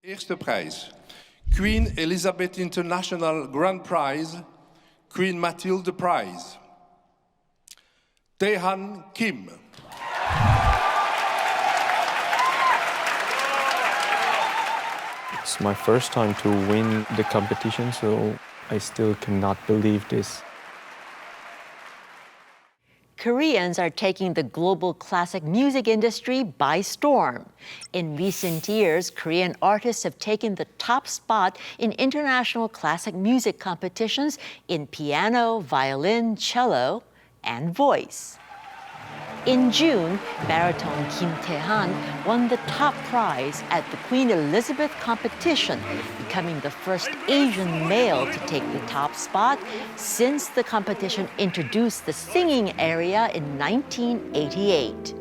Eerste prijs. Queen Elisabeth International Grand Prize, Queen Mathilde Prize. Tae-han Kim. It's my first time to win the competition, so I still cannot believe this. Koreans are taking the global classic music industry by storm. In recent years, Korean artists have taken the top spot in international classic music competitions in piano, violin, cello, and voice. In June, baritone Kim Tae-han won the top prize at the Queen Elisabeth Competition, becoming the first Asian male to take the top spot since the competition introduced the singing area in 1988.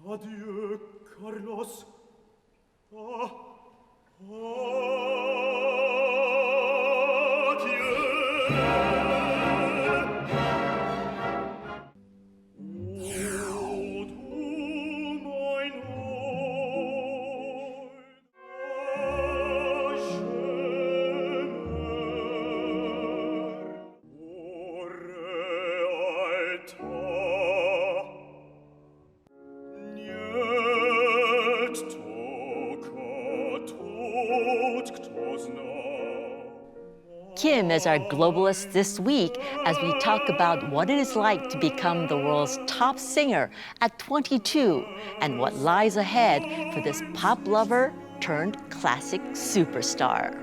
Adieu, Carlos. Kim is our globalist this week as we talk about what it is like to become the world's top singer at 22 and what lies ahead for this pop lover turned classic superstar.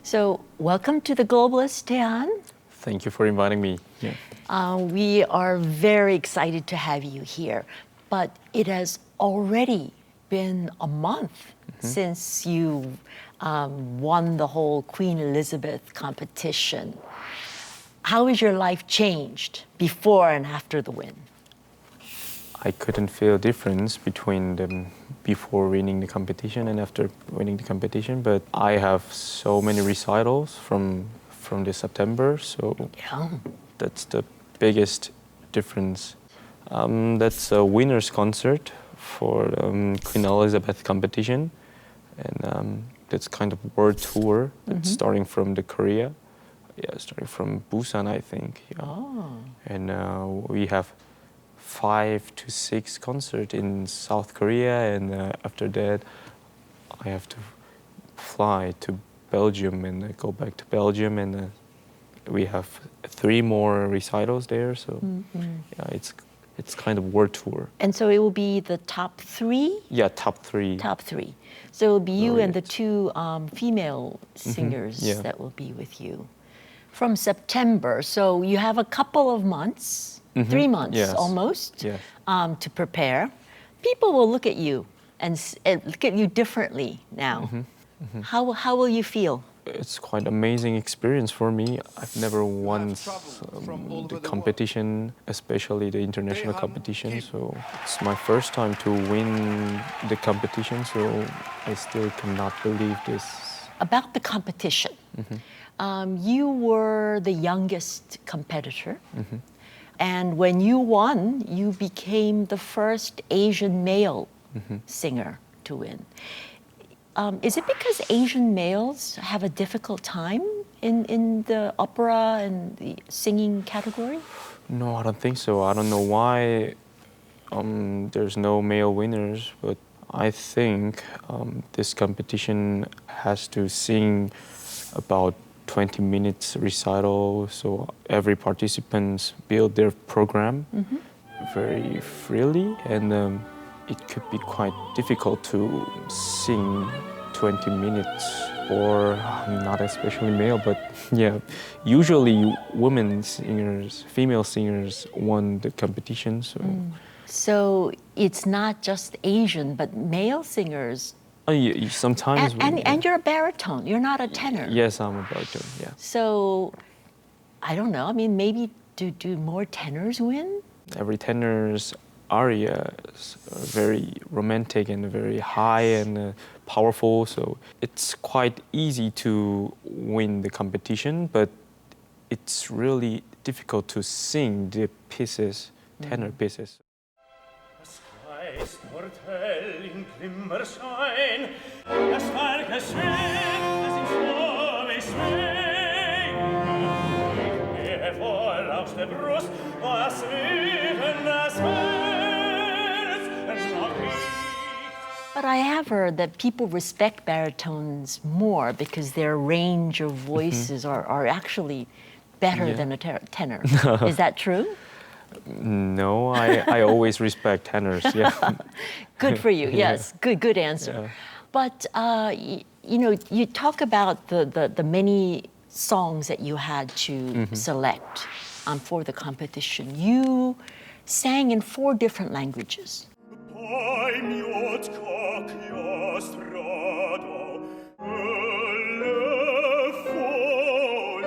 So, welcome to the Globalists, Tae-han. Thank you for inviting me. Yeah. We are very excited to have you here, but it has already been a month since you won the whole Queen Elizabeth competition. How has your life changed before and after the win? I couldn't feel a difference between them before winning the competition and after winning the competition, but I have so many recitals from this September, so that's the biggest difference. That's a winner's concert for Queen Elisabeth Competition, and that's kind of world tour. That's starting from the Korea, starting from Busan, I think. Yeah. Oh. And we have 5 to 6 concerts in South Korea, and after that I have to fly to Belgium and go back to Belgium, and we have 3 more recitals there, so yeah, it's kind of world tour. And so it will be the top 3? Yeah, top 3. Top 3. So it will be you and the Laureates. 2 female singers Yeah. that will be with you. From September, so you have a couple of months, 3 months Yes. almost, Yes. to prepare. People will look at you and look at you differently now. How will you feel? It's quite amazing experience for me. I've never won the competition, especially the international competition. So it's my first time to win the competition. So I still cannot believe this. About the competition, you were the youngest competitor. And when you won, you became the first Asian male singer to win. Is it because Asian males have a difficult time in the opera and the singing category? No, I don't think so. I don't know why there's no male winners, but I think this competition has to sing about 20 minutes recital, so every participant build their program very freely, and it could be quite difficult to sing 20 minutes, or not especially male, but yeah, usually women singers, female singers won the competition. So it's not just Asian, but male singers. Yeah, sometimes. And you're a baritone. You're not a tenor. Yes, I'm a baritone. Yeah. So I don't know. I mean, maybe do more tenors win? Every tenor's aria is very romantic and very high and powerful, so it's quite easy to win the competition, but it's really difficult to sing the pieces, tenor pieces. Das Geist Mortell in Glimmerschein, das starke Schwert, das in Stube schwingt. Mir voll aus der Brust, was wüten das Herz, wenn's noch riecht. But I have heard that people respect baritones more because their range of voices are actually better than a tenor. Is that true? No, I always respect tenors. Yeah. Good for you. Yes, good answer. Yeah. But you know, you talk about the many songs that you had to select for the competition. You sang in 4 different languages. Poi miut cocchio strado, le folli.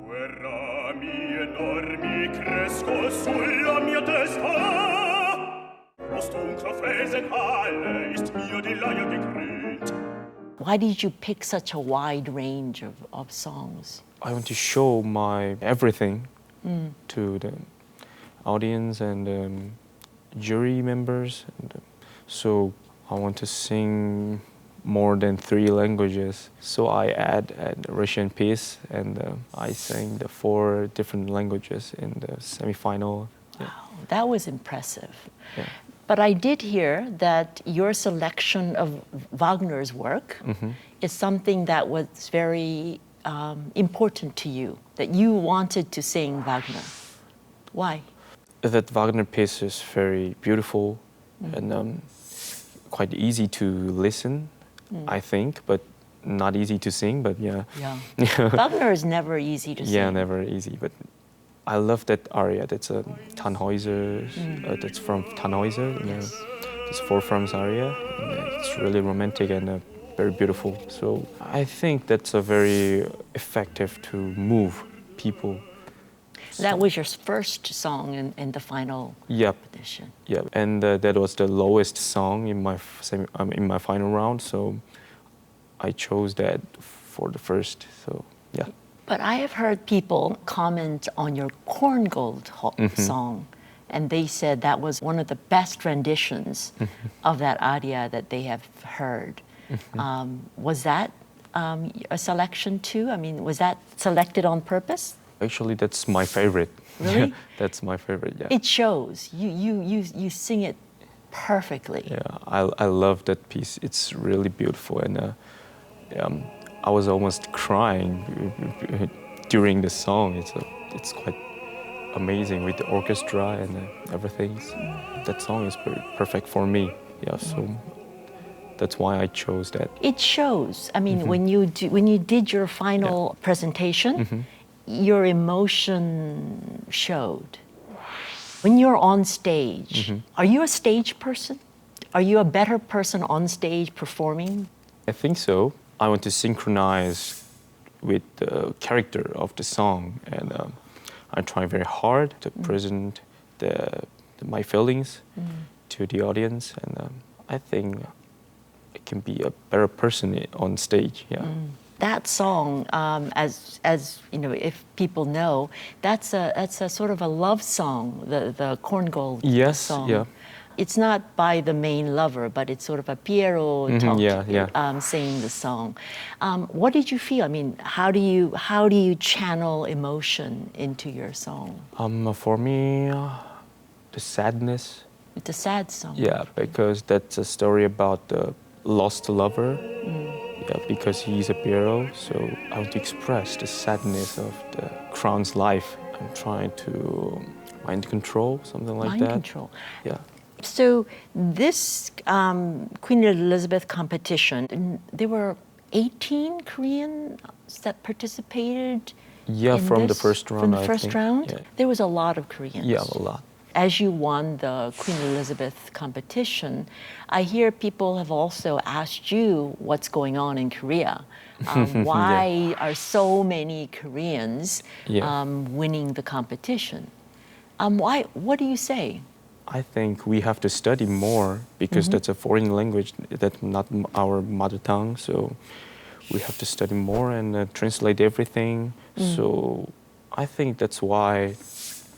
Guerra mi enormi cresco sulla mia testa. Aus dunkler Felsenhalle ist mir die Leier gekrönt. Why did you pick such a wide range of songs? I want to show my everything to the audience and jury members. And, so I want to sing more than 3 languages. So I add a Russian piece, and I sang the 4 different languages in the semifinal. Yeah. Wow, that was impressive. Yeah. But I did hear that your selection of Wagner's work is something that was very important to you, that you wanted to sing Wagner. Why? That Wagner piece is very beautiful and quite easy to listen, I think, but not easy to sing, but yeah. Wagner is never easy to sing. Yeah, never easy, but I love that aria. That's a Tannhäuser, that's from Tannhäuser, you know. It's 4 Frans aria, and it's really romantic and very beautiful. So I think that's a very effective to move people. That was your first song in the final competition. Yeah, and that was the lowest song in my final round, so I chose that for the first. So yeah. But I have heard people comment on your Korngold song, and they said that was one of the best renditions of that aria that they have heard. Was that a selection too? I mean, was that selected on purpose? Actually, that's my favorite. Really? That's my favorite, yeah. It shows. You sing it perfectly. Yeah, I love that piece. It's really beautiful, and I was almost crying during the song. It's quite amazing with the orchestra and everything. So that song is perfect for me. Yeah, so that's why I chose that. It shows. I mean, when you did your final presentation, your emotion showed. When you're on stage, are you a stage person? Are you a better person on stage performing? I think so. I want to synchronize with the character of the song, and I try very hard to present my feelings to the audience, and I think I can be a better person on stage. Yeah. That song, as you know, if people know, that's a sort of a love song. The Korngold song. Yeah. It's not by the main lover, but it's sort of a Piero singing the song. What did you feel? I mean, how do you channel emotion into your song? For me, the sadness. It's a sad song. Yeah, because that's a story about the lost lover. Yeah, because he's a hero, so I want to express the sadness of the crown's life. I'm trying to mind control, something like that. Mind control. Yeah. So this Queen Elizabeth competition, there were 18 Koreans that participated. Yeah, in from the this? first round. From the I first think. round, Yeah. there was a lot of Koreans. Yeah, a lot. As you won the Queen Elizabeth competition, I hear people have also asked you what's going on in Korea. Why are so many Koreans Yeah. winning the competition? Why? What do you say? I think we have to study more because that's a foreign language, that's not our mother tongue. So we have to study more and translate everything. So I think that's why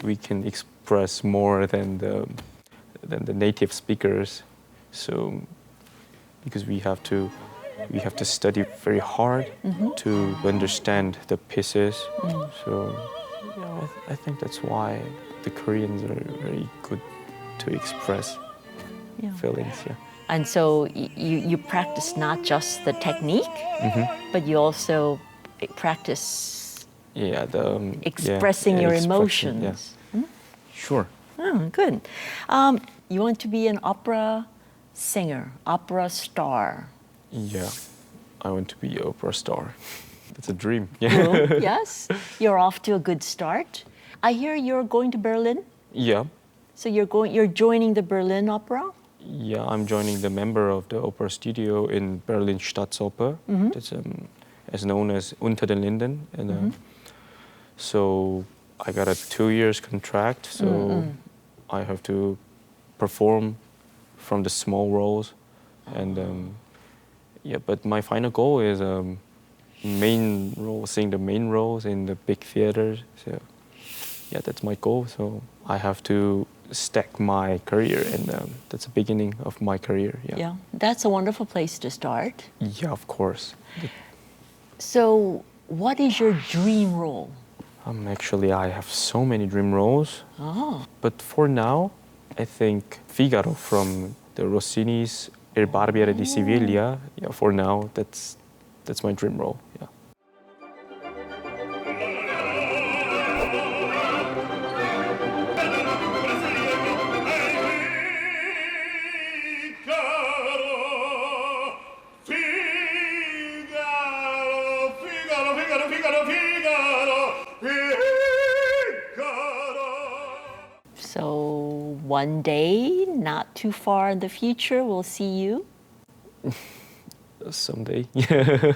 we can express more than the native speakers. So because we have to study very hard to understand the pieces. So yeah, I think that's why the Koreans are very good to express feelings. Yeah. And so you practice not just the technique, but you also practice Yeah. expressing your expression, emotions. Yeah. Sure. Oh, good. You want to be an opera singer, opera star. Yeah. I want to be an opera star. That's a dream. Yeah. Cool. Yes, you're off to a good start. I hear you're going to Berlin. Yeah. So you're joining the Berlin Opera. Yeah, I'm joining the member of the opera studio in Berlin Staatsoper. That's as known as Unter den Linden, and so I got a 2 years contract. So I have to perform from the small roles, and yeah. But my final goal is main role, sing the main roles in the big theaters. So yeah, that's my goal. So I have to stack my career, and that's the beginning of my career. Yeah. Yeah, that's a wonderful place to start. Yeah, of course. So, what is your dream role? Actually, I have so many dream roles. Oh, But for now, I think Figaro from the Rossini's Il Barbiere di Siviglia. Yeah, for now, that's my dream role. Yeah. so one day, not too far in the future, we'll see you. Someday. Yeah.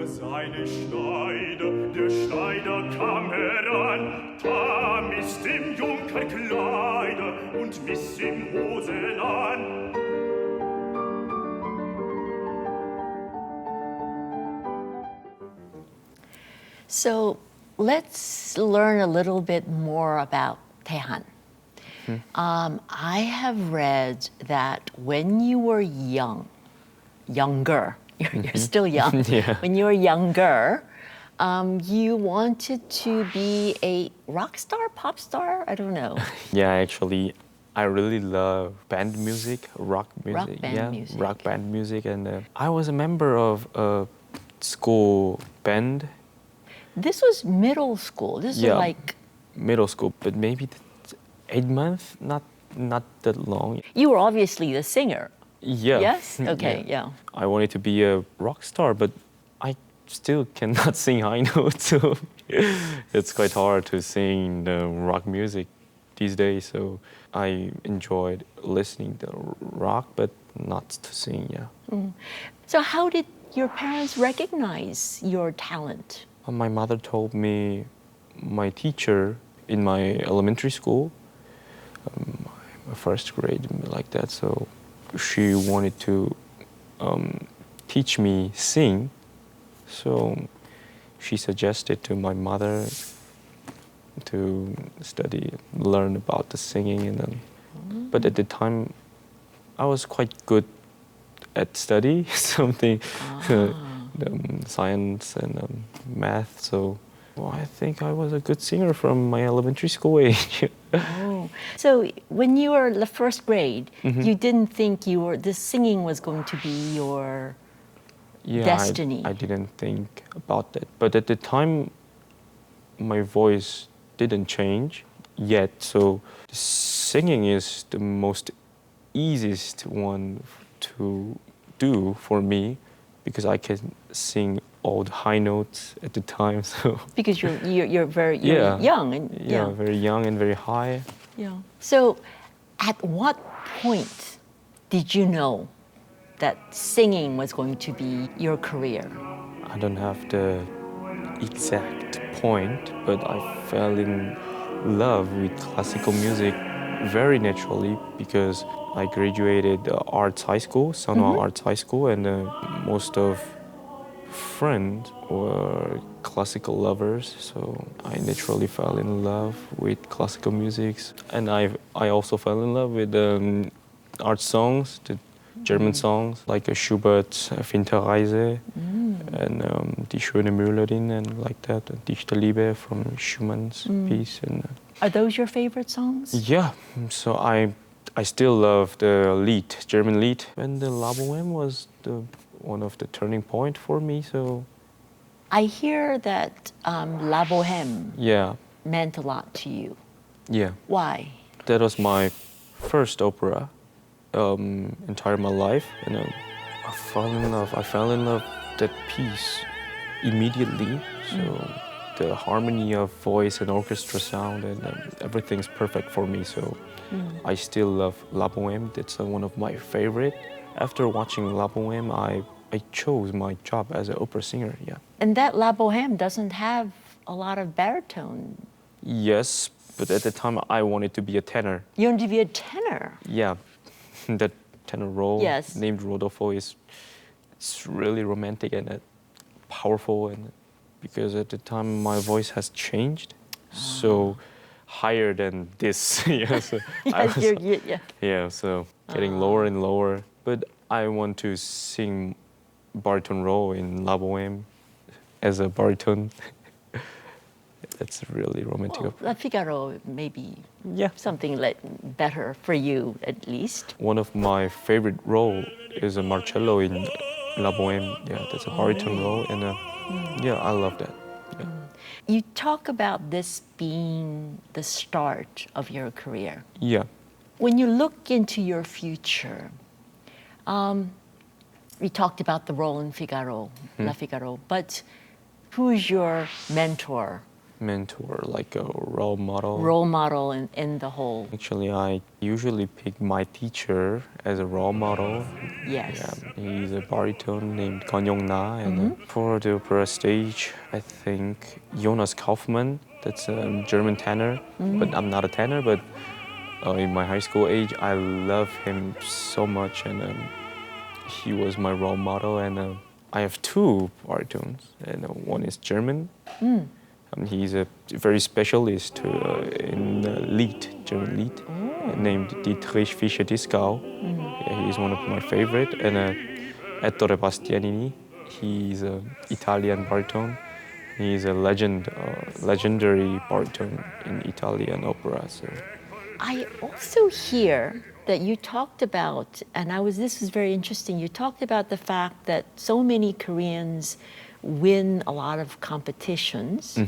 Seine Schneide, der Schneider kam heran, da misst im Junker Kleider und miss ihm Hosen an. So, let's learn a little bit more about Tae-han. I have read that when you were younger, you're still young, Yeah. when you were younger, you wanted to be a rock star, pop star? I don't know. Yeah, actually, I really love band music, rock music. band music. Rock band music, and I was a member of a school band. This was middle school. This Yeah. was like, Middle school, but maybe 8 months, not that long. you were obviously the singer. Yeah. Yes? Okay, yeah. I wanted to be a rock star, but I still cannot sing high notes, so it's quite hard to sing the rock music these days. So I enjoyed listening to rock, but not to sing. Yeah. So how did your parents recognize your talent? My mother told me my teacher in my elementary school, my first grade, like that, so she wanted to teach me sing. So she suggested to my mother to learn about the singing, and then, but at the time I was quite good at study, something, science and math. So I think I was a good singer from my elementary school age. Oh, so when you were the first grade, you didn't think the singing was going to be your destiny? I didn't think about that. But at the time, my voice didn't change yet. So singing is the most easiest one to do for me because I can sing all the high notes at the time. So Because you're very young and very young and very high. yeah. So, at what point did you know that singing was going to be your career? I don't have the exact point, but I fell in love with classical music very naturally because I graduated arts high school, Sanhwa Arts High School, and most of friends were classical lovers, so I naturally fell in love with classical music. And I also fell in love with art songs, the German songs like Schubert's Winterreise and Die schöne Müllerin and like that, Dichterliebe from Schumann's piece. And Are those your favorite songs? yeah, so I still love the lead, German lead. And the La Bohème was one of the turning point for me, so I hear that La Bohème yeah, meant a lot to you. yeah. Why? That was my first opera entire my life, and I fell in love. I fell in love that piece immediately. So the harmony of voice and orchestra sound and everything's perfect for me. So I still love La Bohème. That's one of my favorite. After watching La Bohème, I chose my job as an opera singer. Yeah. And that La Bohème doesn't have a lot of baritone. Yes, but at the time I wanted to be a tenor. You want to be a tenor. Yeah, that tenor role Yes. named Rodolfo it's really romantic and powerful, and because at the time my voice has changed, so higher than this. Yeah, so I Yes, was- yeah. yeah, so getting lower and lower. But I want to sing baritone role in La Bohème as a baritone. That's really romantic. Well, La Figaro may be Yeah. something better for you, at least. One of my favorite role is a Marcello in La Bohème. Yeah, that's a baritone role, and yeah, I love that. Yeah. You talk about this being the start of your career. Yeah. When you look into your future, we talked about the role in Figaro, La Figaro, but who's your mentor, Like a role model. role model in the whole? Actually, I usually pick my teacher as a role model. Yes. Yeah, he's a baritone named Kon Yong-na, and for the opera stage, I think Jonas Kaufmann. That's a German tenor, but I'm not a tenor. But in my high school age, I love him so much, and he was my role model. And I have two baritones, and one is German. He's a very specialist in lead, German lead, named Dietrich Fischer-Dieskau. Yeah, he's one of my favorite. And Ettore Bastianini, he's an Italian baritone. He's a legendary baritone in Italian opera. So. I also hear that you talked about, and this was very interesting, you talked about the fact that so many Koreans win a lot of competitions,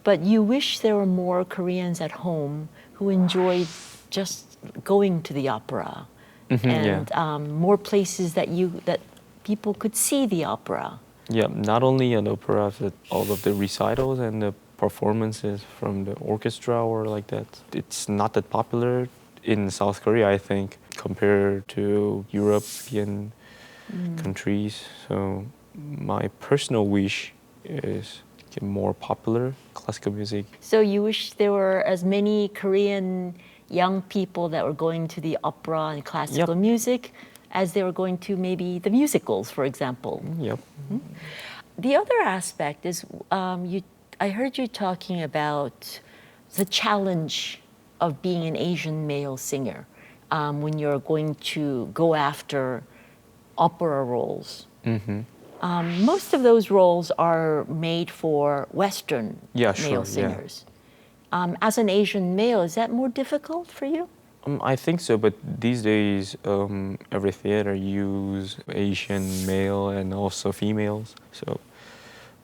but you wish there were more Koreans at home who enjoyed just going to the opera and more places that people could see the opera. Yeah, not only an opera, but all of the recitals and the performances from the orchestra or like that. It's not that popular in South Korea, I think, compared to European countries. So my personal wish is get more popular classical music. So you wish there were as many Korean young people that were going to the opera and classical music as they were going to maybe the musicals, for example. Yep. The other aspect is I heard you talking about the challenge of being an Asian male singer when you're going to go after opera roles. Most of those roles are made for Western male singers. As an Asian male, is that more difficult for you? I think so, but these days every theater use Asian male and also females. So,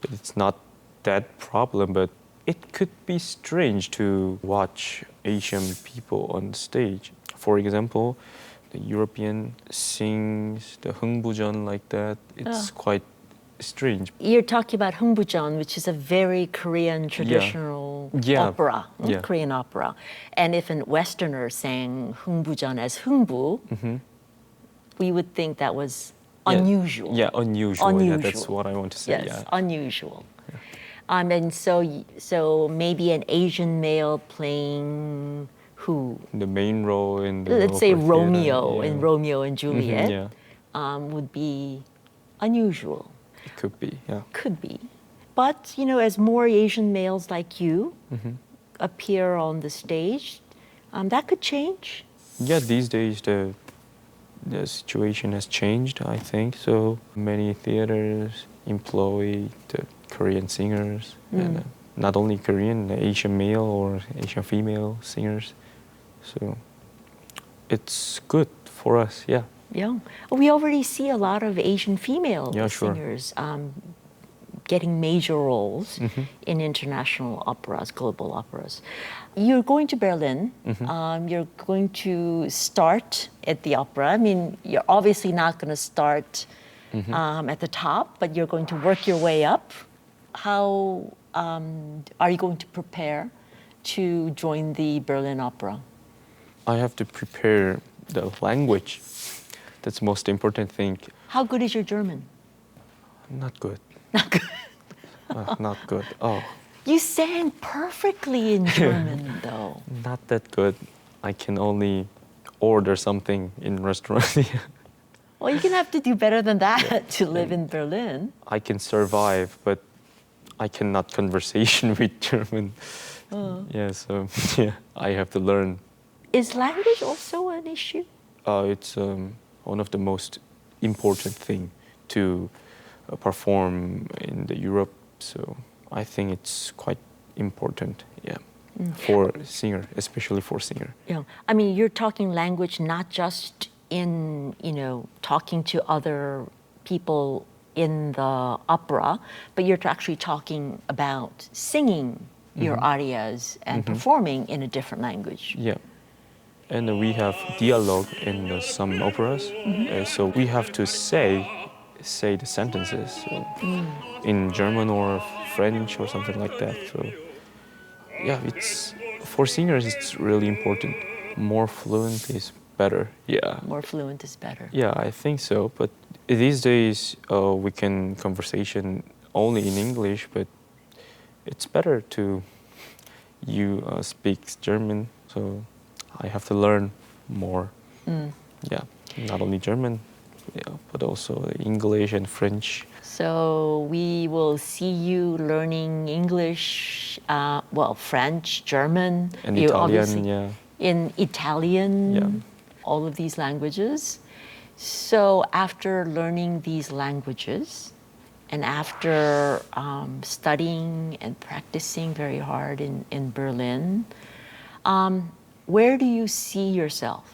but it's not that problem. But it could be strange to watch Asian people on stage. For example, the European sings the 흥부전 like that. It's quite strange. You're talking about 흥부전, which is a very Korean traditional opera, Korean opera. And if a Westerner sang 흥부전 as 흥부, we would think that was unusual. Yeah, unusual. Yeah, that's what I want to say. Yes, unusual. And so maybe an Asian male playing who? The main role in the Let's say opera Romeo theater, in Romeo and Juliet yeah. would be unusual. It could be, yeah. Could be. But, as more Asian males like you appear on the stage, that could change. Yeah, these days the situation has changed, I think. So many theaters employ the Korean singers, and not only Korean, Asian male or Asian female singers. So it's good for us, yeah. Yeah. We already see a lot of Asian female sure. singers getting major roles in international operas, global operas. You're going to Berlin. You're going to start at the opera. I mean, you're obviously not going to start at the top, but you're going to work your way up. How are you going to prepare to join the Berlin Opera? I have to prepare the language. That's the most important thing. How good is your German? Not good. Not good. Not good. Oh. You sang perfectly in German, though. Not that good. I can only order something in restaurant. Well, you're going to have to do better than that to live in Berlin. I can survive, but I cannot conversation with German. Yeah, so I have to learn. Is language also an issue? It's one of the most important thing to perform in the Europe. So I think it's quite important, for singer, especially for singer. Yeah, I mean, you're talking language not just in, talking to other people in the opera, but you're actually talking about singing your arias and performing in a different language. Yeah. And we have dialogue in some operas, so we have to say the sentences in German or French or something like that. So yeah, it's for singers it's really important. More fluent is better. Yeah. More fluent is better. Yeah, I think so. But these days we can conversation only in English, but it's better to speak German. So I have to learn more. Yeah, not only German, but also English and French. So we will see you learning English, French, German, And you Italian, obviously- in Italian, all of these languages. So after learning these languages, and after studying and practicing very hard in Berlin, where do you see yourself?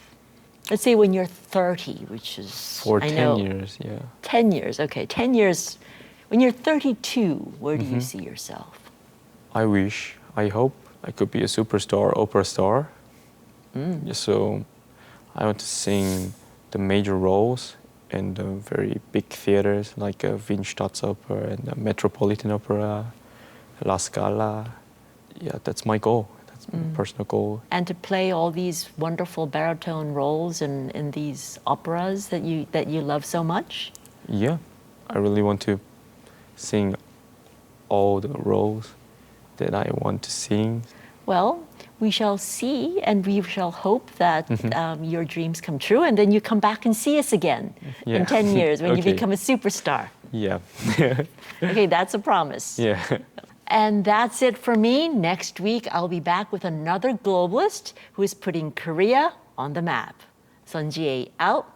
Let's say when you're 30, which is... For 10 years, yeah. 10 years, okay. 10 years. When you're 32, where do you see yourself? I hope I could be a superstar, opera star. So I want to sing the major roles in the very big theaters like Wien Staatsoper and the Metropolitan Opera, La Scala. Yeah, that's my goal. That's my personal goal. And to play all these wonderful baritone roles in these operas that you love so much? Yeah, I really want to sing all the roles that I want to sing. Well, we shall see and we shall hope that your dreams come true and then you come back and see us again in Yeah. 10 years when you Okay. become a superstar. Yeah. Okay, that's a promise. Yeah. And that's it for me. Next week, I'll be back with another globalist who is putting Korea on the map. Sun Ji-ae out.